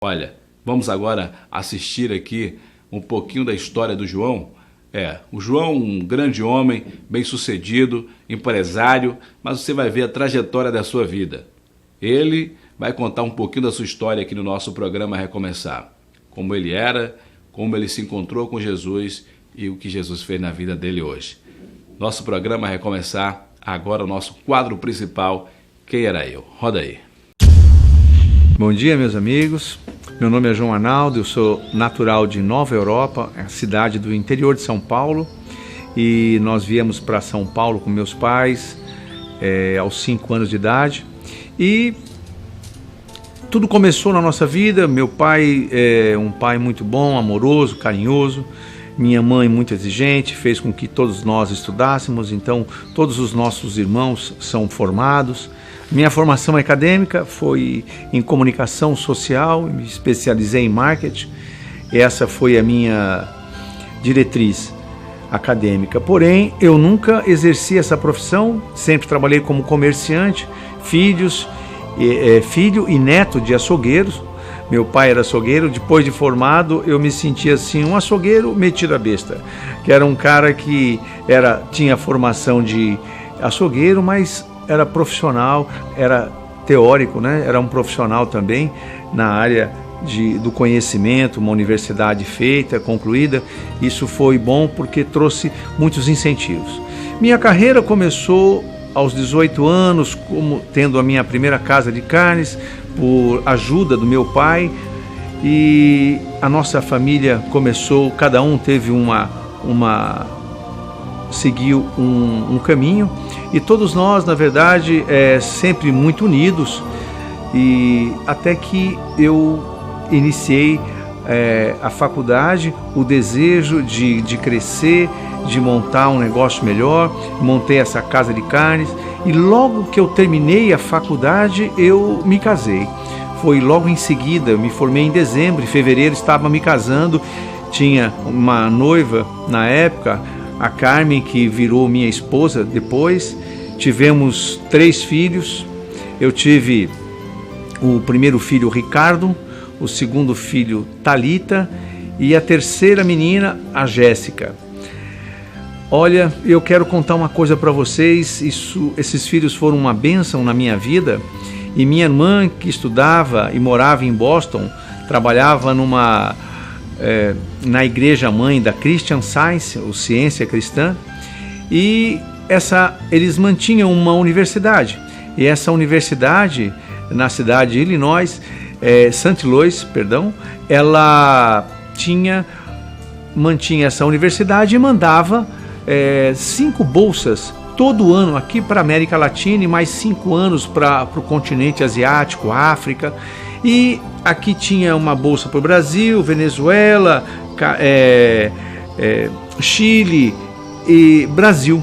Olha, vamos agora assistir aqui um pouquinho da história do João. O João, um grande homem, bem-sucedido, empresário, mas você vai ver a trajetória da sua vida. Ele vai contar um pouquinho da sua história aqui no nosso programa Recomeçar. Como ele era, como ele se encontrou com Jesus e o que Jesus fez na vida dele hoje. Nosso programa Recomeçar, agora o nosso quadro principal, Quem Era Eu? Roda aí. Bom dia, meus amigos. Meu nome é João Arnaldo, eu sou natural de Nova Europa, a cidade do interior de São Paulo, e nós viemos para São Paulo com meus pais aos 5 anos de idade, e tudo começou na nossa vida. Meu pai é um pai muito bom, amoroso, carinhoso, minha mãe muito exigente, fez com que todos nós estudássemos, então todos os nossos irmãos são formados. Minha formação acadêmica foi em comunicação social, me especializei em marketing. Essa foi a minha diretriz acadêmica. Porém, eu nunca exerci essa profissão, sempre trabalhei como comerciante, filho e neto de açougueiros. Meu pai era açougueiro. Depois de formado, eu me sentia assim, um açougueiro metido a besta, que era um cara que tinha formação de açougueiro, mas era profissional, era teórico, né? Era um profissional também na área do conhecimento, uma universidade feita, concluída. Isso foi bom porque trouxe muitos incentivos. Minha carreira começou aos 18 anos, tendo a minha primeira casa de carnes, por ajuda do meu pai, e a nossa família começou, cada um teve seguiu um caminho, e todos nós, na verdade, sempre muito unidos, e até que eu iniciei a faculdade, o desejo de crescer, de montar um negócio melhor. Montei essa casa de carnes, e logo que eu terminei a faculdade, eu me casei. Foi logo em seguida, eu me formei em dezembro, em fevereiro estava me casando. Tinha uma noiva na época, a Carmen, que virou minha esposa depois. Tivemos 3 filhos. Eu tive o primeiro filho, Ricardo, o segundo filho, Thalita, e a terceira menina, a Jéssica. Olha, eu quero contar uma coisa para vocês. Esses filhos foram uma bênção na minha vida, e minha irmã, que estudava e morava em Boston, trabalhava na igreja mãe da Christian Science, ou Ciência Cristã, e eles mantinham uma universidade, e essa universidade na cidade de Illinois, St. Louis, ela mantinha essa universidade e mandava 5 bolsas todo ano aqui para a América Latina, e mais 5 anos para o continente asiático, África. E aqui tinha uma bolsa para o Brasil, Venezuela, Chile e Brasil.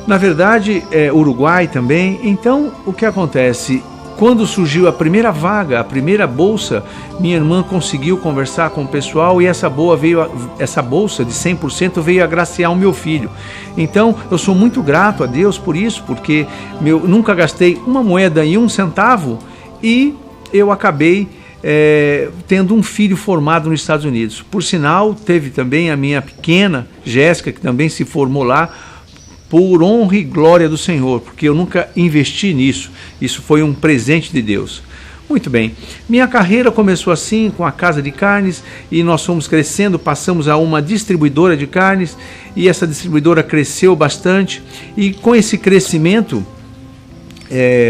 Na verdade, Uruguai também. Então, o que acontece? Quando surgiu a primeira vaga, a primeira bolsa, minha irmã conseguiu conversar com o pessoal, e essa bolsa de 100% veio agraciar o meu filho. Então, eu sou muito grato a Deus por isso, porque nunca gastei uma moeda e 1 centavo, e eu acabei tendo um filho formado nos Estados Unidos. Por sinal, teve também a minha pequena Jéssica, que também se formou lá, por honra e glória do Senhor, porque eu nunca investi nisso. Isso foi um presente de Deus. Muito bem, minha carreira começou assim, com a casa de carnes, e nós fomos crescendo, passamos a uma distribuidora de carnes, e essa distribuidora cresceu bastante, e com esse crescimento,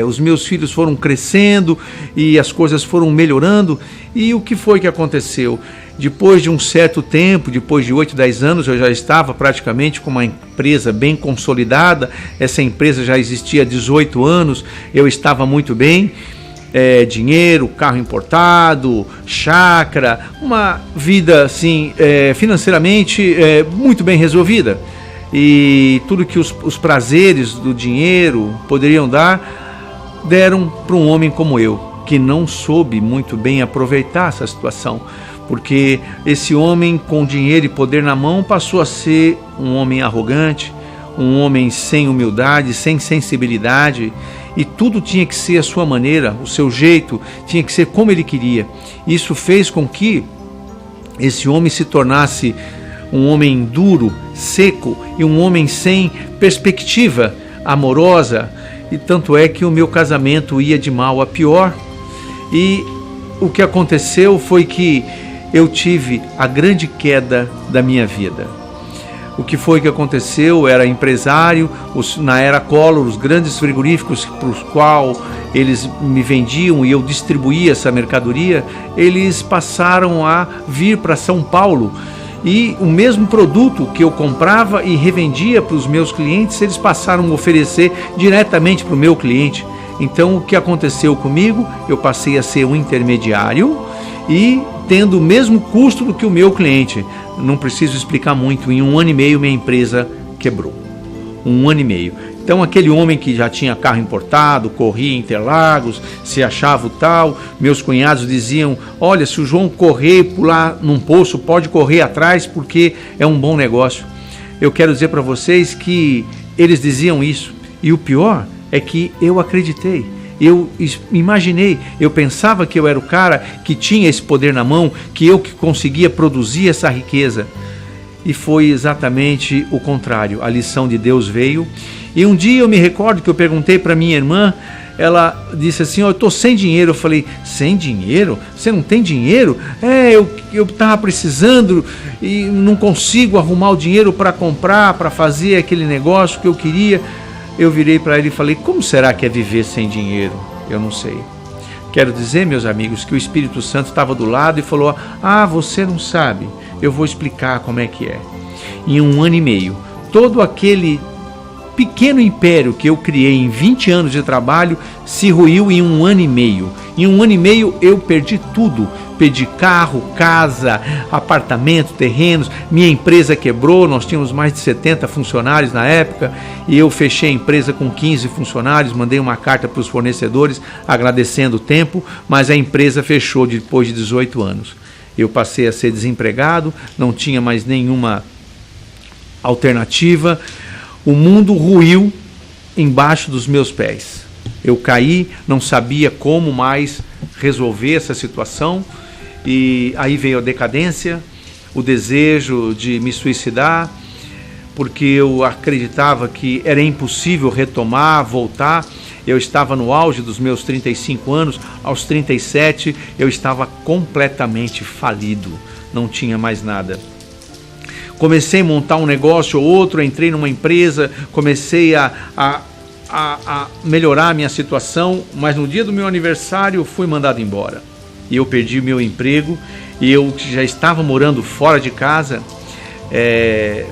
os meus filhos foram crescendo, e as coisas foram melhorando. E o que foi que aconteceu? Depois de um certo tempo, depois de 8, 10 anos, eu já estava praticamente com uma empresa bem consolidada. Essa empresa já existia há 18 anos, eu estava muito bem, dinheiro, carro importado, chácara, uma vida assim, financeiramente muito bem resolvida. E tudo que os prazeres do dinheiro poderiam dar, deram para um homem como eu, que não soube muito bem aproveitar essa situação, porque esse homem com dinheiro e poder na mão passou a ser um homem arrogante, um homem sem humildade, sem sensibilidade, e tudo tinha que ser a sua maneira, o seu jeito, tinha que ser como ele queria. Isso fez com que esse homem se tornasse um homem duro, seco e um homem sem perspectiva amorosa, e tanto é que o meu casamento ia de mal a pior. E o que aconteceu foi que eu tive a grande queda da minha vida. O que foi que aconteceu? Eu era empresário, na era Collor, os grandes frigoríficos para os quais eles me vendiam e eu distribuía essa mercadoria, eles passaram a vir para São Paulo. E o mesmo produto que eu comprava e revendia para os meus clientes, eles passaram a oferecer diretamente para o meu cliente. Então, o que aconteceu comigo? Eu passei a ser um intermediário e tendo o mesmo custo do que o meu cliente. Não preciso explicar muito, em 1 ano e meio minha empresa quebrou. 1 ano e meio. Então aquele homem que já tinha carro importado, corria em Interlagos, se achava o tal, meus cunhados diziam, olha, se o João correr e pular num poço, pode correr atrás porque é um bom negócio. Eu quero dizer para vocês que eles diziam isso, e o pior é que eu acreditei. Eu imaginei, eu pensava que eu era o cara que tinha esse poder na mão, que eu que conseguia produzir essa riqueza. E foi exatamente o contrário. A lição de Deus veio. E um dia eu me recordo que eu perguntei para minha irmã, ela disse assim, eu estou sem dinheiro. Eu falei, sem dinheiro? Você não tem dinheiro? Eu estava precisando e não consigo arrumar o dinheiro para comprar, para fazer aquele negócio que eu queria. Eu virei para ele e falei, como será que é viver sem dinheiro? Eu não sei. Quero dizer, meus amigos, que o Espírito Santo estava do lado e falou, você não sabe, eu vou explicar como é que é. Em 1 ano e meio, todo aquele pequeno império que eu criei em 20 anos de trabalho se ruiu em 1 ano e meio. Em 1 ano e meio eu perdi tudo. Perdi carro, casa, apartamento, terrenos. Minha empresa quebrou, nós tínhamos mais de 70 funcionários na época e eu fechei a empresa com 15 funcionários, mandei uma carta para os fornecedores agradecendo o tempo, mas a empresa fechou depois de 18 anos. Eu passei a ser desempregado, não tinha mais nenhuma alternativa. O mundo ruiu embaixo dos meus pés. Eu caí, não sabia como mais resolver essa situação. E aí veio a decadência, o desejo de me suicidar, porque eu acreditava que era impossível retomar, voltar. Eu estava no auge dos meus 35 anos, aos 37 eu estava completamente falido, não tinha mais nada. Comecei a montar um negócio ou outro, entrei numa empresa, comecei a melhorar a minha situação, mas no dia do meu aniversário fui mandado embora. E eu perdi meu emprego, e eu já estava morando fora de casa,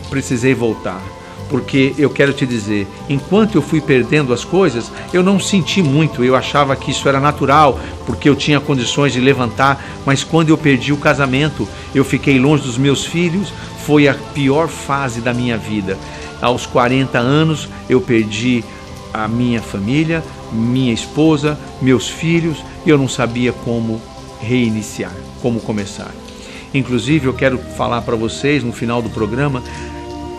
precisei voltar. Porque eu quero te dizer, enquanto eu fui perdendo as coisas, eu não senti muito, eu achava que isso era natural, porque eu tinha condições de levantar, mas quando eu perdi o casamento, eu fiquei longe dos meus filhos, foi a pior fase da minha vida. Aos 40 anos, eu perdi a minha família, minha esposa, meus filhos, e eu não sabia como reiniciar, como começar. Inclusive, eu quero falar para vocês, no final do programa,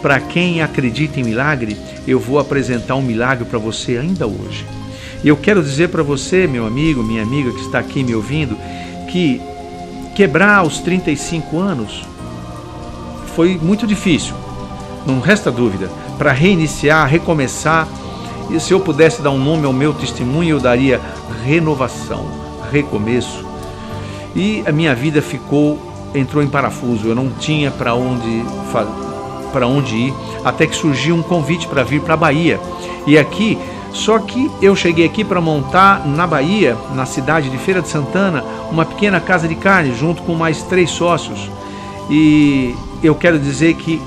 para quem acredita em milagre, eu vou apresentar um milagre para você ainda hoje. E eu quero dizer para você, meu amigo, minha amiga que está aqui me ouvindo, que quebrar aos 35 anos foi muito difícil, não resta dúvida. Para reiniciar, recomeçar, e se eu pudesse dar um nome ao meu testemunho, eu daria renovação, recomeço. E a minha vida entrou em parafuso, eu não tinha para onde ir, até que surgiu um convite para vir para a Bahia. E aqui, só que eu cheguei aqui para montar na Bahia, na cidade de Feira de Santana, uma pequena casa de carne, junto com mais 3 sócios. E eu quero dizer que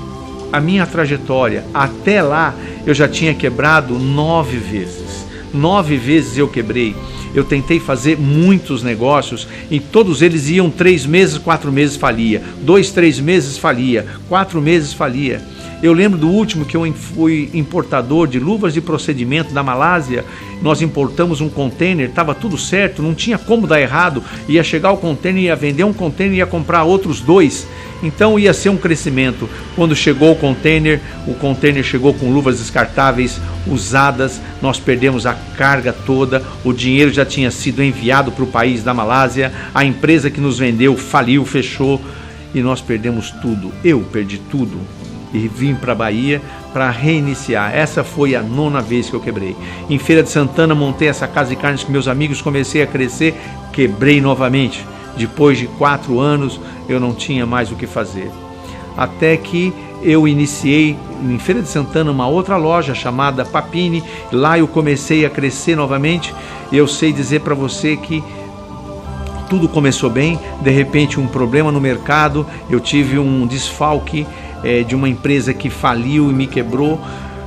a minha trajetória, até lá, eu já tinha quebrado 9 vezes. 9 vezes eu quebrei. Eu tentei fazer muitos negócios e todos eles iam 3 meses, 4 meses falia, 2, 3 meses falia, 4 meses falia. Eu lembro do último que eu fui importador de luvas de procedimento da Malásia. Nós importamos um container, estava tudo certo, não tinha como dar errado. Ia chegar o container, ia vender um container e ia comprar outros 2. Então ia ser um crescimento. Quando chegou o container chegou com luvas descartáveis usadas, nós perdemos a carga toda, o dinheiro já tinha sido enviado para o país da Malásia, a empresa que nos vendeu faliu, fechou e nós perdemos tudo. Eu perdi tudo e vim para a Bahia para reiniciar. Essa foi a 9ª vez que eu quebrei. Em Feira de Santana montei essa casa de carnes com meus amigos, comecei a crescer, quebrei novamente. Depois de 4 anos, eu não tinha mais o que fazer. Até que eu iniciei em Feira de Santana uma outra loja chamada Papini. Lá eu comecei a crescer novamente. Eu sei dizer para você que tudo começou bem. De repente, um problema no mercado. Eu tive um desfalque de uma empresa que faliu e me quebrou,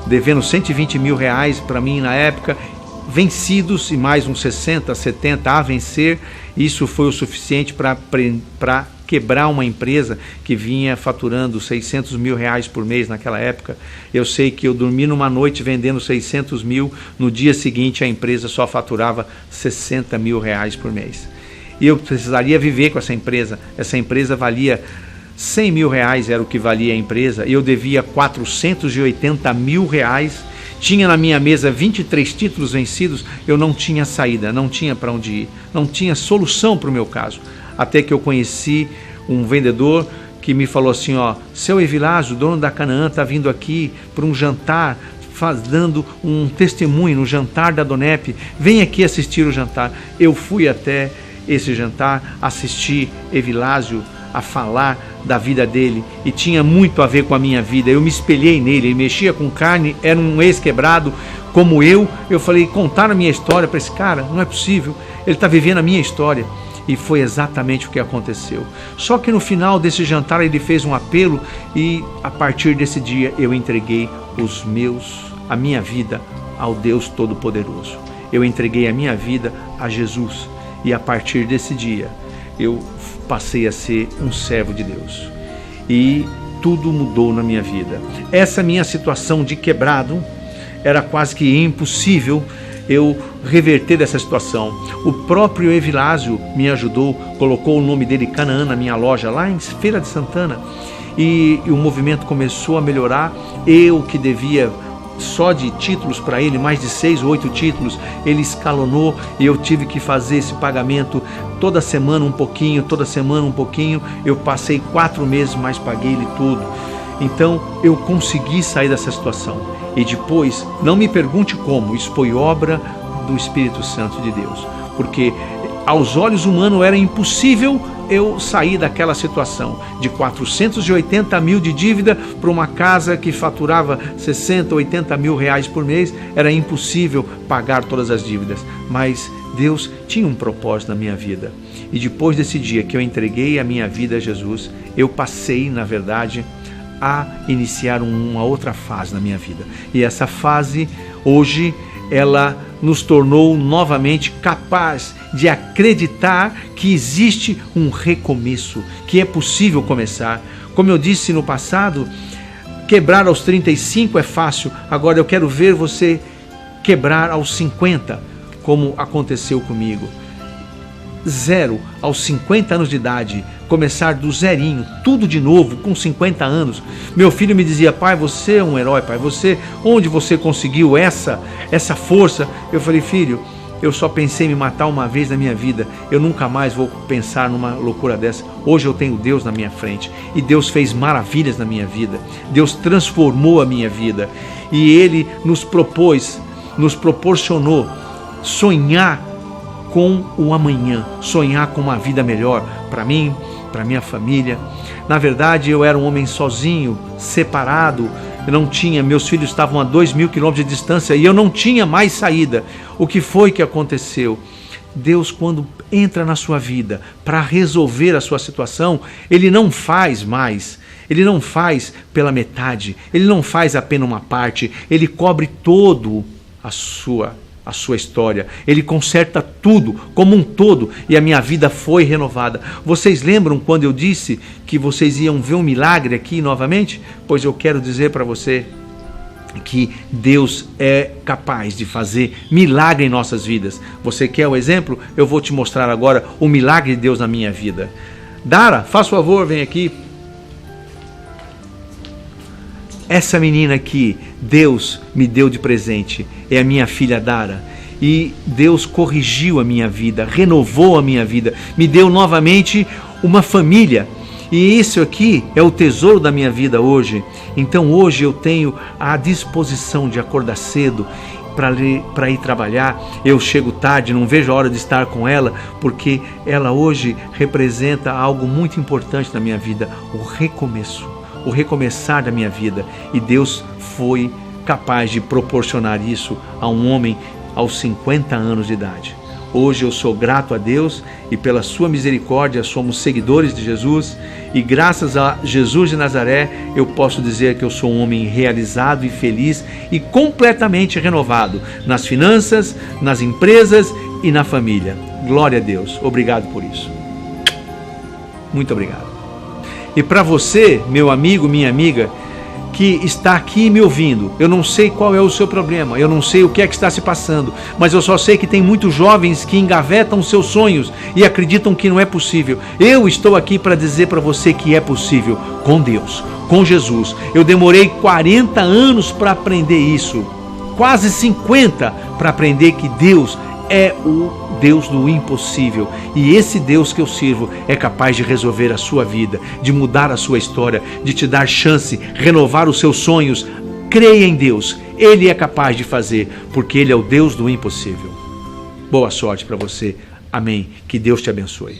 devendo 120 mil reais para mim na época. Vencidos e mais uns 60, 70 a vencer. Isso foi o suficiente para quebrar uma empresa que vinha faturando 600 mil reais por mês naquela época. Eu sei que eu dormi numa noite vendendo 600 mil, no dia seguinte a empresa só faturava 60 mil reais por mês. E eu precisaria viver com essa empresa valia 100 mil reais, era o que valia a empresa, eu devia 480 mil reais, tinha na minha mesa 23 títulos vencidos, eu não tinha saída, não tinha para onde ir, não tinha solução para o meu caso. Até que eu conheci um vendedor que me falou assim, seu Evilásio, dono da Canaã, está vindo aqui para um jantar, dando um testemunho no jantar da Donep, vem aqui assistir o jantar. Eu fui até esse jantar, assisti Evilásio a falar da vida dele e tinha muito a ver com a minha vida. Eu me espelhei nele, ele mexia com carne, era um ex-quebrado como eu falei, contar a minha história para esse cara, não é possível, ele está vivendo a minha história. E foi exatamente o que aconteceu. Só que no final desse jantar ele fez um apelo e a partir desse dia eu entreguei a minha vida ao Deus Todo-Poderoso. Eu entreguei a minha vida a Jesus e a partir desse dia eu passei a ser um servo de Deus. E tudo mudou na minha vida. Essa minha situação de quebrado era quase que impossível eu reverter essa situação. O próprio Evilásio me ajudou, colocou o nome dele Canaã na minha loja lá em Feira de Santana e o movimento começou a melhorar. Eu que devia só de títulos para ele, mais de 6 ou 8 títulos, ele escalonou e eu tive que fazer esse pagamento toda semana um pouquinho, toda semana um pouquinho. Eu passei 4 meses, mas paguei ele tudo. Então eu consegui sair dessa situação. E depois, não me pergunte como, isso foi obra do Espírito Santo de Deus. Porque aos olhos humanos era impossível eu sair daquela situação de 480 mil de dívida para uma casa que faturava 60, 80 mil reais por mês. Era impossível pagar todas as dívidas. Mas Deus tinha um propósito na minha vida. E depois desse dia que eu entreguei a minha vida a Jesus, eu passei, na verdade, a iniciar uma outra fase na minha vida. E essa fase, hoje, ela nos tornou novamente capaz de acreditar que existe um recomeço, que é possível começar. Como eu disse no passado, quebrar aos 35 é fácil, agora eu quero ver você quebrar aos 50, como aconteceu comigo. 0 aos 50 anos de idade, começar do zerinho, tudo de novo, com 50 anos. Meu filho me dizia, pai, você é um herói, pai, onde você conseguiu essa força? Eu falei, filho, eu só pensei em me matar uma vez na minha vida, eu nunca mais vou pensar numa loucura dessa. Hoje eu tenho Deus na minha frente, e Deus fez maravilhas na minha vida, Deus transformou a minha vida, e Ele nos proporcionou sonhar com o amanhã, sonhar com uma vida melhor para mim, para minha família. Na verdade, eu era um homem sozinho, separado, eu não tinha, meus filhos estavam a 2.000 quilômetros de distância e eu não tinha mais saída. O que foi que aconteceu? Deus, quando entra na sua vida para resolver a sua situação, Ele não faz mais, Ele não faz pela metade, Ele não faz apenas uma parte, Ele cobre todo a sua a sua história. Ele conserta tudo, como um todo, e a minha vida foi renovada. Vocês lembram quando eu disse que vocês iam ver um milagre aqui novamente? Pois eu quero dizer para você que Deus é capaz de fazer milagre em nossas vidas. Você quer o exemplo? Eu vou te mostrar agora o milagre de Deus na minha vida. Dara, faz favor, vem aqui. Essa menina aqui, Deus me deu de presente, é a minha filha Dara. E Deus corrigiu a minha vida, renovou a minha vida, me deu novamente uma família. E isso aqui é o tesouro da minha vida hoje. Então hoje eu tenho a disposição de acordar cedo para ir trabalhar. Eu chego tarde, não vejo a hora de estar com ela, porque ela hoje representa algo muito importante na minha vida, o recomeço, o recomeçar da minha vida. E Deus foi capaz de proporcionar isso a um homem aos 50 anos de idade. Hoje eu sou grato a Deus e pela sua misericórdia somos seguidores de Jesus, e graças a Jesus de Nazaré eu posso dizer que eu sou um homem realizado e feliz e completamente renovado nas finanças, nas empresas e na família. Glória a Deus, obrigado por isso. Muito obrigado. E para você, meu amigo, minha amiga, que está aqui me ouvindo, eu não sei qual é o seu problema, eu não sei o que é que está se passando, mas eu só sei que tem muitos jovens que engavetam seus sonhos e acreditam que não é possível. Eu estou aqui para dizer para você que é possível, com Deus, com Jesus. Eu demorei 40 anos para aprender isso, quase 50 para aprender que Deus é o Deus do impossível, e esse Deus que eu sirvo é capaz de resolver a sua vida, de mudar a sua história, de te dar chance, renovar os seus sonhos. Creia em Deus, Ele é capaz de fazer, porque Ele é o Deus do impossível. Boa sorte para você, amém, que Deus te abençoe.